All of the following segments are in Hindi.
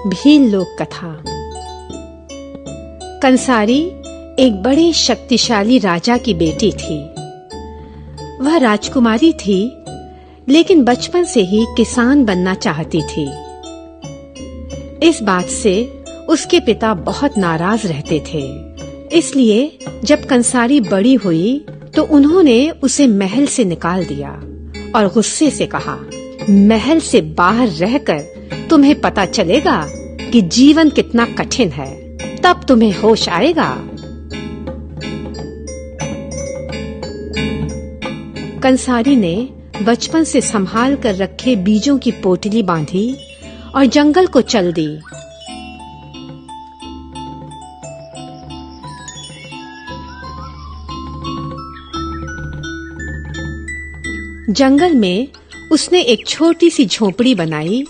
भील लोक कथा। कंसारी एक बड़े शक्तिशाली राजा की बेटी थी। वह राजकुमारी थी, लेकिन बचपन से ही किसान बनना चाहती थी। इस बात से उसके पिता बहुत नाराज रहते थे। इसलिए जब कंसारी बड़ी हुई तो उन्होंने उसे महल से निकाल दिया और गुस्से से कहा, महल से बाहर रहकर तुम्हें पता चलेगा कि जीवन कितना कठिन है, तब तुम्हें होश आएगा। कंसारी ने बचपन से संभाल कर रखे बीजों की पोटली बांधी और जंगल को चल दी। जंगल में उसने एक छोटी सी झोपड़ी बनाई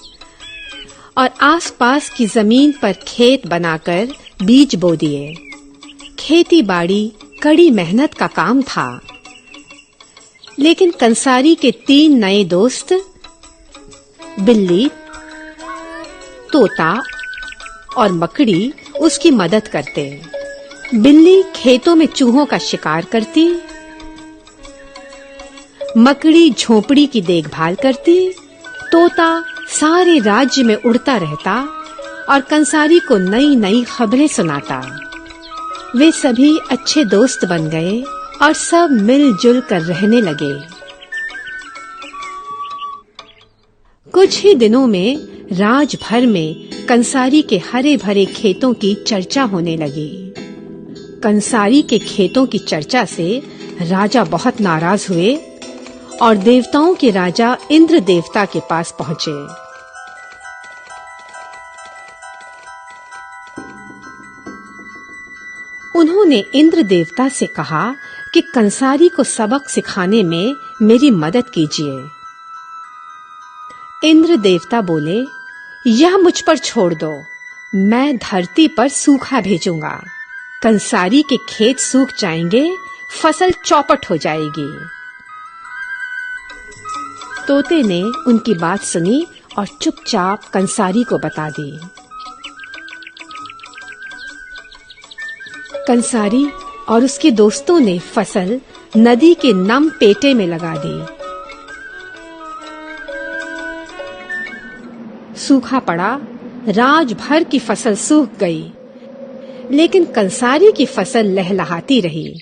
और आसपास की जमीन पर खेत बनाकर बीज बो दिए। खेती बाड़ी कड़ी मेहनत का काम था, लेकिन कंसारी के 3 नए दोस्त बिल्ली, तोता और मकड़ी उसकी मदद करते। बिल्ली खेतों में चूहों का शिकार करती, मकड़ी झोपड़ी की देखभाल करती, तोता सारे राज्य में उड़ता रहता और कंसारी को नई नई खबरें सुनाता। वे सभी अच्छे दोस्त बन गए और सब मिलजुल कर रहने लगे। कुछ ही दिनों में राज भर में कंसारी के हरे भरे खेतों की चर्चा होने लगी। कंसारी के खेतों की चर्चा से राजा बहुत नाराज हुए और देवताओं के राजा इंद्र देवता के पास पहुंचे। उन्होंने इंद्र देवता से कहा कि कंसारी को सबक सिखाने में मेरी मदद कीजिए। इंद्र देवता बोले, यह मुझ पर छोड़ दो, मैं धरती पर सूखा भेजूंगा। कंसारी के खेत सूख जाएंगे, फसल चौपट हो जाएगी। तोते ने उनकी बात सुनी और चुपचाप कंसारी को बता दी। कंसारी और उसके दोस्तों ने फसल नदी के नम पेटे में लगा दी। सूखा पड़ा, राज भर की फसल सूख गई, लेकिन कंसारी की फसल लहलहाती रही।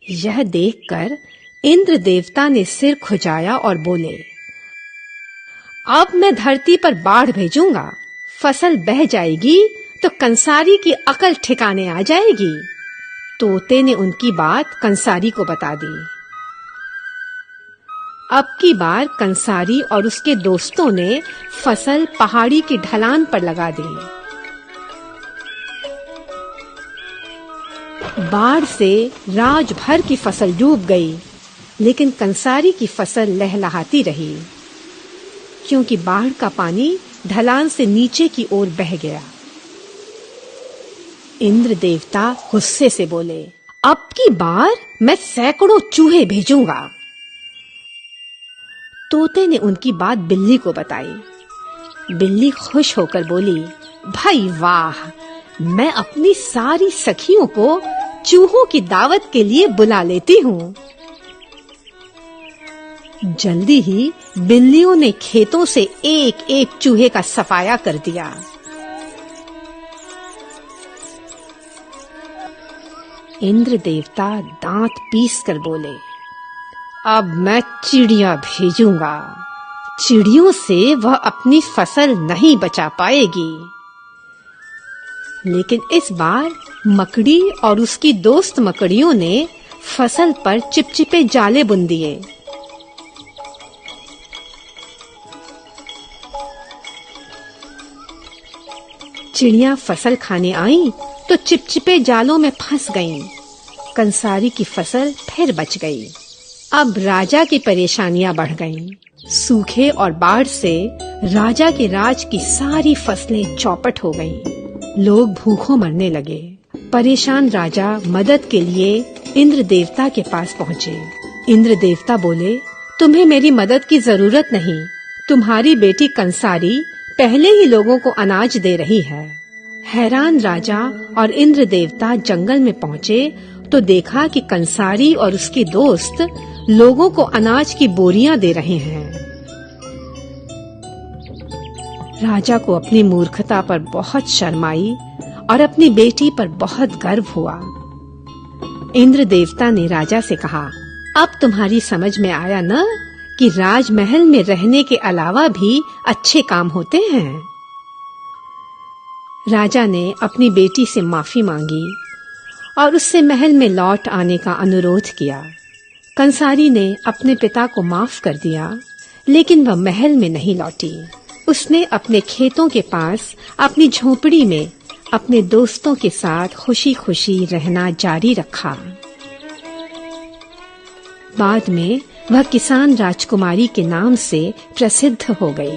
यह देखकर इंद्र देवता ने सिर खुजाया और बोले, अब मैं धरती पर बाढ़ भेजूंगा, फसल बह जाएगी तो कंसारी की अकल ठिकाने आ जाएगी। तोते ने उनकी बात कंसारी को बता दी। अब की बार कंसारी और उसके दोस्तों ने फसल पहाड़ी की ढलान पर लगा दी। बाढ़ से राज भर की फसल डूब गई, लेकिन कंसारी की फसल लहलहाती रही, क्योंकि बाढ़ का पानी ढलान से नीचे की ओर बह गया। इंद्र देवता गुस्से से बोले, अब की बार मैं सैकड़ों चूहे भेजूंगा। तोते ने उनकी बात बिल्ली को बताई। बिल्ली खुश होकर बोली, भाई वाह, मैं अपनी सारी सखियों को चूहों की दावत के लिए बुला लेती हूँ। जल्दी ही बिल्लियों ने खेतों से एक एक चूहे का सफाया कर दिया। इंद्र देवता दांत पीस कर बोले, अब मैं चिड़िया भेजूंगा। चिड़ियों से वह अपनी फसल नहीं बचा पाएगी। लेकिन इस बार मकड़ी और उसकी दोस्त मकड़ियों ने फसल पर चिपचिपे जाले बुन दिए। चिड़िया फसल खाने आईं तो चिपचिपे जालों में फंस गईं। कंसारी की फसल फिर बच गई। अब राजा की परेशानियां बढ़ गईं। सूखे और बाढ़ से राजा के राज की सारी फसलें चौपट हो गईं। लोग भूखों मरने लगे। परेशान राजा मदद के लिए इंद्र देवता के पास पहुँचे। इंद्र देवता बोले, तुम्हें मेरी मदद की जरूरत नहीं। तुम्हारी बेटी कंसारी पहले ही लोगों को अनाज दे रही है। हैरान राजा और इंद्र देवता जंगल में पहुंचे तो देखा कि कंसारी और उसके दोस्त लोगों को अनाज की बोरियां दे रहे हैं। राजा को अपनी मूर्खता पर बहुत शर्म आई और अपनी बेटी पर बहुत गर्व हुआ। इंद्र देवता ने राजा से कहा, अब तुम्हारी समझ में आया न कि राजमहल में रहने के अलावा भी अच्छे काम होते हैं। राजा ने अपनी बेटी से माफी मांगी और उससे महल में लौट आने का अनुरोध किया। कंसारी ने अपने पिता को माफ कर दिया, लेकिन वह महल में नहीं लौटी। उसने अपने खेतों के पास अपनी झोपड़ी में अपने दोस्तों के साथ खुशी खुशी रहना जारी रखा। बाद में वह किसान राजकुमारी के नाम से प्रसिद्ध हो गई।